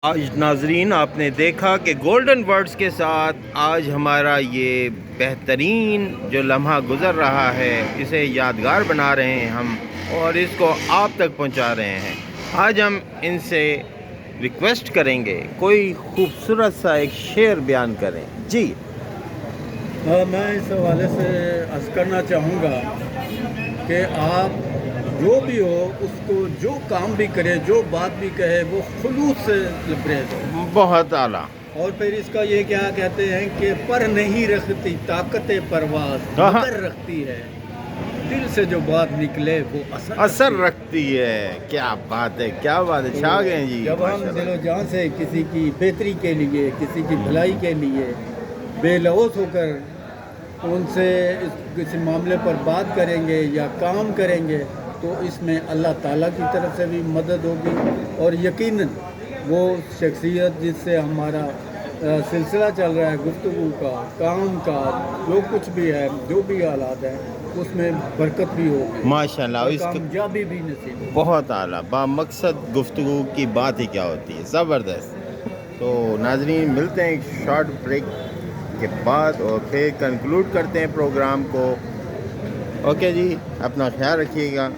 آج ناظرین آپ نے دیکھا کہ گولڈن ورڈز کے ساتھ آج ہمارا یہ بہترین جو لمحہ گزر رہا ہے اسے یادگار بنا رہے ہیں ہم، اور اس کو آپ تک پہنچا رہے ہیں۔ آج ہم ان سے ریکویسٹ کریں گے کوئی خوبصورت سا ایک شعر بیان کریں۔ جی میں اس حوالے سے عرض کرنا چاہوں گا کہ آپ جو بھی ہو اس کو جو کام بھی کرے، جو بات بھی کہے، وہ خلوص سے لبریز ہو۔ بہت اعلیٰ۔ اور پھر اس کا یہ کیا کہتے ہیں کہ پر نہیں رکھتی طاقت پرواز، ہاں۔ مگر رکھتی ہے دل سے جو بات نکلے وہ اثر رکھتی ہے۔ کیا بات ہے، کیا بات ہے، چھا گئے جی۔ جب ہم دل و جان سے کسی کی بہتری کے لیے، کسی کی بھلائی کے لیے بے لوث ہو کر ان سے اس معاملے پر بات کریں گے یا کام کریں گے تو اس میں اللہ تعالیٰ کی طرف سے بھی مدد ہوگی، اور یقیناً وہ شخصیت جس سے ہمارا سلسلہ چل رہا ہے گفتگو کا، کام کا، جو کچھ بھی ہے، جو بھی حالات ہیں، اس میں برکت بھی ہوگی، ماشاءاللہ، اور اس کا کامیابی بھی نصیب ہوگی۔ بہت اعلیٰ، با مقصد گفتگو کی بات ہی کیا ہوتی ہے، زبردست۔ تو ناظرین ملتے ہیں ایک شارٹ بریک کے بعد اور پھر کنکلوڈ کرتے ہیں پروگرام کو۔ اوکے جی، اپنا خیال رکھیے گا۔